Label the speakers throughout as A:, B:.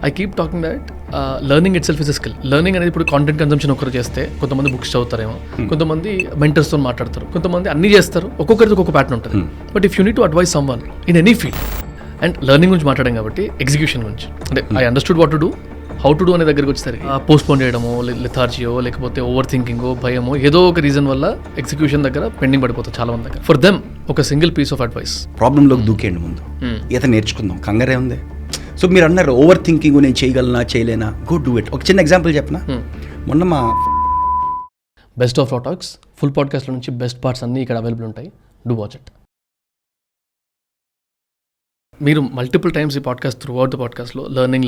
A: I keep talking that learning itself is a skill. Learning అనేది ఇప్పుడు content consumption ఒకరు చేస్తే కొంతమంది బుక్స్ చదువుతారేమో, కొంతమంది మెంటర్స్తో మాట్లాడతారు, కొంతమంది అన్ని చేస్తారు, ఒక్కొక్కరికి ఒక్కొక్క ప్యాటర్న్ ఉంటుంది. But if you need to advice someone in any field, and learning గురించి మాట్లాడాం కాబట్టి ఎగ్జిక్యూషన్ గురించి, అంటే I understood what to do, how to do అనే దగ్గరికి వచ్చేసరికి పోస్ట్పోన్ చేయడమో, లెథార్జియో, లేకపోతే ఓవర్ థింకింగో, భయమో, ఏదో ఒక రీజన్ వల్ల ఎగ్జిక్యూషన్ దగ్గర పెండింగ్ పడిపోతుంది చాలా మంది దగ్గర. ఫర్ దెమ్ ఒక సింగిల్ పీస్ ఆఫ్ అడ్వైస్,
B: ప్రాబ్లంలోకి దూకేయండి ముందు, ఈత నేర్చుకుందాం, కంగారే ఉంది. సో మీరు అన్నారు ఓవర్ థింకింగ్, నేను చేయగలనా చేయలేనా, గో డూ ఇట్. ఒక చిన్న ఎగ్జాంపుల్ చెప్పనా, మొన్న మా
A: best of law talks full పాడ్కాస్ట్లో నుంచి బెస్ట్ పార్ట్స్ అన్నీ ఇక్కడ అవైలబుల్ ఉంటాయి, డూ వాచ్ ఇట్. మీరు మల్టిపుల్ టైమ్స్ ఈ పాడ్కాస్ట్ త్రూ అవుట్ ద పాడ్కాస్ట్లో లెర్నింగ్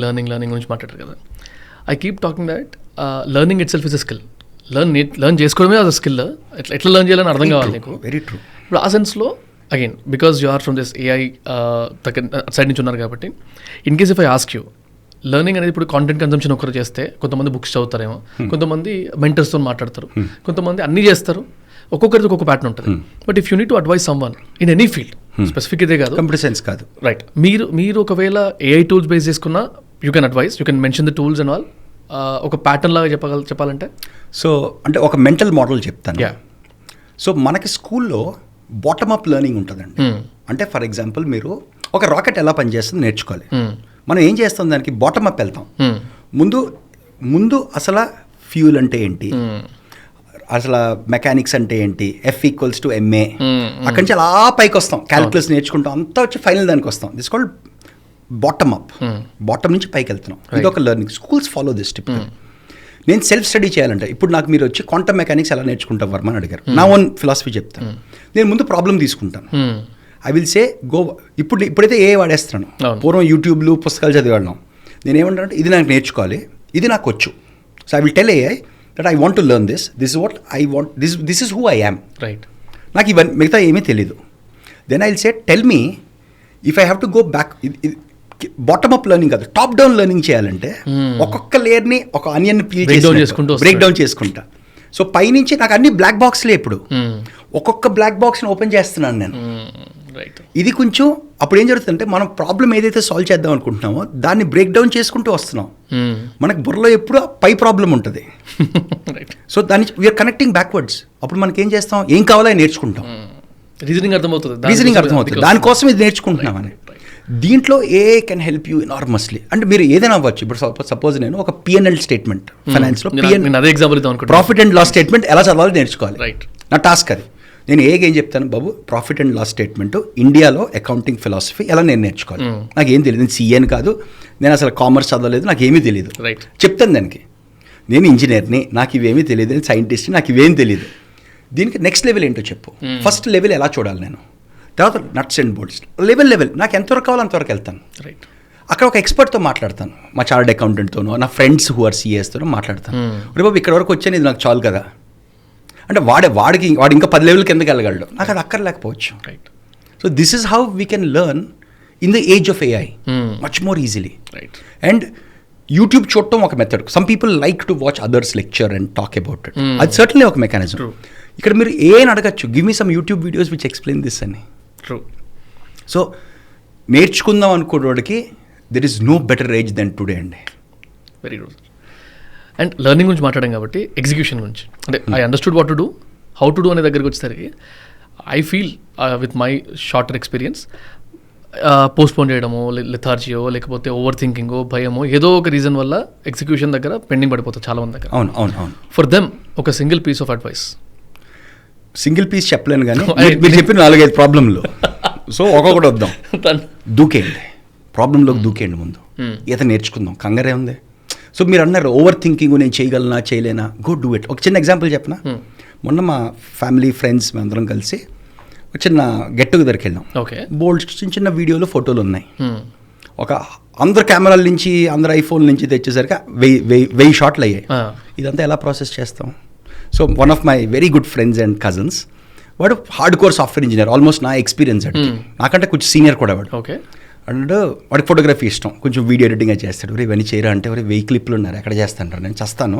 A: గురించి మాట్లాడారు కదా. I keep talking that learning itself is a skill. Learn చేసుకోవడమే అది స్కిల్. ఎట్లా లెర్న్ చేయాలని అర్థం కావాలి నీకు.
B: Very true.
A: ఇప్పుడు ఆ సెన్స్లో again because you are from this AI side నుంచి ఉన్నారు కాబట్టి, in case if I ask you, learning అనేది ఇప్పుడు కాంటెంట్ కన్సంప్షన్ ఒకరు చేస్తే కొంతమంది బుక్స్ చదువుతారేమో, కొంతమంది మెంటర్స్తో మాట్లాడతారు, కొంతమంది అన్ని చేస్తారు, ఒక్కొక్కరికి ఒక్కొక్క ప్యాటర్న్ ఉంటుంది. But if you need to advice someone in any field, specific ఇదే కాదు,
B: కంప్యూటర్ సైన్స్ కాదు,
A: రైట్, మీరు ఒకవేళ ఏఐ టూల్స్ బేస్ చేసుకున్నా you can advise, you can mention the tools and all. ఒక ప్యాటర్న్ లాగా చెప్పాలంటే,
B: సో అంటే ఒక మెంటల్ మోడల్ చెప్తాను. సో మనకి స్కూల్లో బాటమ్ అప్ లెర్నింగ్ ఉంటుందండి. అంటే ఫర్ ఎగ్జాంపుల్ మీరు ఒక రాకెట్ ఎలా పనిచేస్తుందో నేర్చుకోవాలి. మనం ఏం చేస్తాం, దానికి బాటమ్ అప్ వెళ్తాం. ముందు అసలు ఫ్యూల్ అంటే ఏంటి, అసలు మెకానిక్స్ అంటే ఏంటి, F=MA, అక్కడి నుంచి అలా పైకి వస్తాం, క్యాలిక్యులస్ నేర్చుకుంటాం, అంతా వచ్చి ఫైనల్ దానికి వస్తాం. This called bottom up. Bottom నుంచి పైకి వెళ్తున్నాం. ఇది ఒక learning. Schools follow this tip. నేను సెల్ఫ్ స్టడీ చేయాలంటే, ఇప్పుడు నాకు మీరు వచ్చి క్వాంటమ్ మెకానిక్స్ ఎలా నేర్చుకుంటాం వర్మ అని అడిగారు. నా ఓన్ ఫిలాసఫీ చెప్తాను. నేను ముందు ప్రాబ్లం తీసుకుంటాను. I will say go. ఇప్పుడైతే ఏ వాడేస్తున్నాను, పూర్వం యూట్యూబ్లు పుస్తకాలు చదివాడినాం. నేను ఏమంటానంటే, ఇది నాకు నేర్చుకోవాలి, ఇది నాకు వచ్చు. So I will tell AI that I want to learn this is what I want, this is who I am,
A: right.
B: నాకు ఇవన్నీ మిగతా ఏమీ తెలీదు. Then I will say tell me if I have to go back. Bottom up learning కాదు, top down learning చేయాలంటే ఒక్కొక్క లేయర్ని ఒక ఆనియన్ బ్రేక్ డౌన్ చేసుకుంటా. సో పైనుంచి నాకు అన్ని బ్లాక్ బాక్స్లే. ఇప్పుడు ఒక్కొక్క బ్లాక్ బాక్స్ని ఓపెన్ చేస్తున్నాను నేను. ఇది కొంచెం అప్పుడు ఏం జరుగుతుందంటే, మనం ప్రాబ్లం ఏదైతే సాల్వ్ చేద్దాం అనుకుంటున్నామో దాన్ని బ్రేక్ డౌన్ చేసుకుంటూ వస్తున్నాం. మనకు బుర్రలో ఎప్పుడు పై ప్రాబ్లం ఉంటుంది. సో దాన్ని వీఆర్ కనెక్టింగ్ బ్యాక్వర్డ్స్. అప్పుడు మనకి ఏం చేస్తాం, ఏం కావాలో నేర్చుకుంటాం.
A: రీజనింగ్
B: అర్థమవుతుంది, దానికోసం ఇది నేర్చుకుంటున్నామని. దీంట్లో ఏ కెన్ హెల్ప్ యూ ఎనార్మస్లీ. అంటే మీరు ఏదైనా అవ్వచ్చు. ఇప్పుడు సపోజ్ నేను ఒక P&L స్టేట్మెంట్, ఫైనాన్స్లో ప్రాఫిట్ అండ్ లాస్ స్టేట్మెంట్ ఎలా చదవాలో నేర్చుకోవాలి. నా టాస్క్ అది. నేను ఏం చెప్తాను, బాబు ప్రాఫిట్ అండ్ లాస్ స్టేట్మెంట్ ఇండియాలో అకౌంటింగ్ ఫిలాసఫీ ఎలా నేను నేర్చుకోవాలి. నాకు ఏం తెలియదు, నేను CA కాదు, నేను అసలు కామర్స్ చదవలేదు, నాకు ఏమీ తెలియదు. చెప్తాను దానికి, నేను ఇంజనీర్ని, నాకు ఇవేమీ తెలియదు, నేను సైంటిస్ట్ని, నాకు ఇవేం తెలియదు. దీనికి నెక్స్ట్ లెవెల్ ఏంటో చెప్పు. ఫస్ట్ లెవెల్ ఎలా చూడాలి నేను, తర్వాత నట్స్ అండ్ బోల్ట్స్ లెవెల్ నాకు ఎంతవరకు కావాలో అంతవరకు వెళ్తాను. అక్కడ ఒక ఎక్స్పర్ట్తో మాట్లాడతాను, మా చార్టర్డ్ అకౌంటెంట్తోనో, నా ఫ్రెండ్స్ హూ ఆర్ CAస్తోనో మాట్లాడతాను. ఒరే బాబు ఇక్కడ వరకు వచ్చాను, ఇది నాకు చాలు కదా అంటే వాడు ఇంకా 10 లెవెల్ కిందకి వెళ్ళగలడు, నాకు అది అక్కర్లేకపోవచ్చు. So this is how we can learn in the age of AI much more easily. And YouTube చూడటం ఒక method. Some people like to watch others lecture and talk about it. అది సర్టన్లీ ఒక mechanism. ఇక్కడ మీరు ఏం అడగచ్చు, give me some YouTube videos which explain this అని. సో నేర్చుకుందాం అనుకోవడానికి there is no better age than today అండి.
A: Very good. అండ్ లెర్నింగ్ గురించి మాట్లాడాం కాబట్టి ఎగ్జిక్యూషన్ గురించి, అంటే I understood what to do, how to do అనే దగ్గరికి వచ్చేసరికి I feel with my shorter experience, postpone చేయడమో, లెథార్జియో, లేకపోతే ఓవర్ థింకింగో, భయమో, ఏదో ఒక రీజన్ వల్ల ఎగ్జిక్యూషన్ దగ్గర పెండింగ్ పడిపోతుంది చాలా మంది దగ్గర.
B: అవును.
A: ఫర్ దెమ్ ఒక single piece of advice.
B: Single piece చెప్పలేను కానీ మీరు చెప్పిన 4-5 ప్రాబ్లంలో, సో ఒక్కొక్కటి వద్దాం. దూకేయండి, ప్రాబ్లంలోకి దూకేయండి ముందు, ఈత నేర్చుకుందాం, కంగారే ఉంది. సో మీరు అన్నారు ఓవర్ థింకింగ్, నేను చేయగలనా చేయలేనా, గో డూ ఇట్. ఒక చిన్న ఎగ్జాంపుల్ చెప్పనా, మొన్న మా ఫ్యామిలీ ఫ్రెండ్స్ మేమందరం కలిసి ఒక చిన్న గెట్ టుగెదర్కి వెళ్ళాం. బోల్డ్ చిన్న వీడియోలు ఫోటోలు ఉన్నాయి. ఒక అందరు కెమెరాల నుంచి, అందరు ఐఫోన్ నుంచి తెచ్చేసరికి 1000 షాట్లు అయ్యాయి. ఇదంతా ఎలా ప్రాసెస్ చేస్తాం? So one of my very good friends and cousins, వాడు hard core software engineer, almost నా ఎక్స్పీరియన్స్ అంటే, నాకంటే కొంచెం సీనియర్ కూడా వాడు. అండ్ వాడికి ఫోటోగ్రఫీ ఇష్టం, కొంచెం వీడియో ఎడిటింగ్ అది చేస్తాడు. ఇవన్నీ చేయరా అంటే, 1000 క్లిప్లు ఉన్నారు, ఎక్కడ చేస్తాను, నేను చేస్తాను,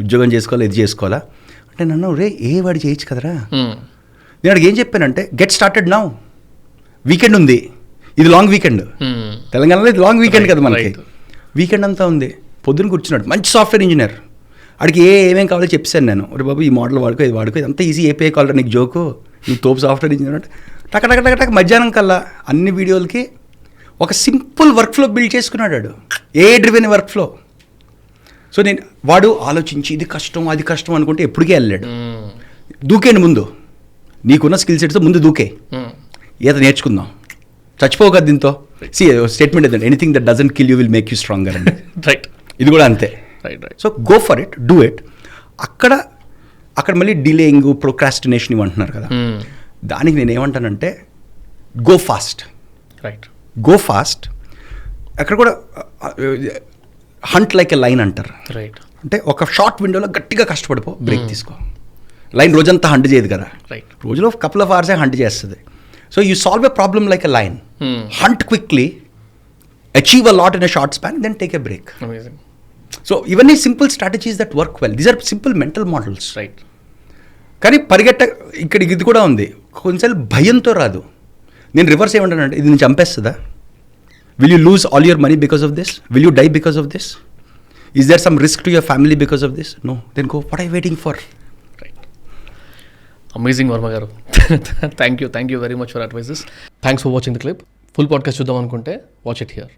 B: ఉద్యోగం చేసుకోవాలా, ఇది చేసుకోవాలా అంటే, నన్ను వాడు చేయొచ్చు కదరా. నేను అడిగి ఏం చెప్పానంటే, గెట్ స్టార్టెడ్ నౌ, వీకెండ్ ఉంది, ఇది లాంగ్ వీకెండ్, తెలంగాణలో ఇది లాంగ్ వీకెండ్ కదా మనకి. వీకెండ్ అంతా ఉంది. పొద్దున్న కూర్చున్నాడు, మంచి సాఫ్ట్వేర్ ఇంజనీర్. అడిగి ఏమేం కావాలో చెప్పాను నేను. ఒరే బాబు ఈ మోడల్ వాడుకో, ఇది వాడుకో, ఇదంతా ఈజీ ఏపీఐ కావాలరా నీకు జోకు, నీ తోపు సాఫ్ట్వేర్ ఇంజనీర్ అంటే టక టక టక టక మధ్యాహ్నం కల్లా అన్ని వీడియోలకి ఒక సింపుల్ వర్క్ ఫ్లో బిల్డ్ చేసుకున్నాడు వాడు, ఏ డ్రివెన్ వర్క్ ఫ్లో. సో నేను వాడు ఆలోచించి ఇది కష్టం అది కష్టం అనుకుంటే ఎప్పటికే వెళ్ళాడు. దూకేండి ముందు, నీకున్న స్కిల్ సెట్స్తో ముందు దూకే, ఈత నేర్చుకుందాం, చచ్చిపోక దీంతో. స్టేట్మెంట్ ఏదండి, anything that doesn't kill you will make you stronger అండి.
A: రైట్,
B: ఇది కూడా అంతే. So go for it, do it. అక్కడ మళ్ళీ డిలేయింగ్, ప్రొక్రాస్టినేషన్ ఇవి అంటున్నారు కదా, దానికి నేను ఏమంటానంటే go fast.
A: Right,
B: go fast. అక్కడ కూడా హంట్ లైక్ ఎ లైన్ అంటారు.
A: రైట్,
B: అంటే ఒక షార్ట్ విండోలో గట్టిగా కష్టపడిపో, బ్రేక్ తీసుకో. లైన్ రోజంతా హంట్ చేయదు కదా,
A: రైట్,
B: రోజులో కపుల్ ఆఫ్ అవర్సే హంట్ చేస్తుంది. So you solve a problem like a line, hunt quickly, achieve a lot in a short span, then take a break.
A: Amazing.
B: So ఇవన్నీ simple strategies that work well. These are simple mental models.
A: Right.
B: కానీ ఇక్కడ ఇది కూడా ఉంది, కొన్నిసార్లు భయంతో రాదు. నేను రివర్స్ ఏమంటానంటే, ఇది నేను చంపేస్తుందా? Will you lose all your money because of this? Will you die because of this? Is there some risk to your family because of this? No, then go, what I waiting for?
A: Right. Amazing Varma garu. Thank you very much for advises. Thanks for watching the clip. Full podcast చూద్దాం అనుకుంటే watch it here.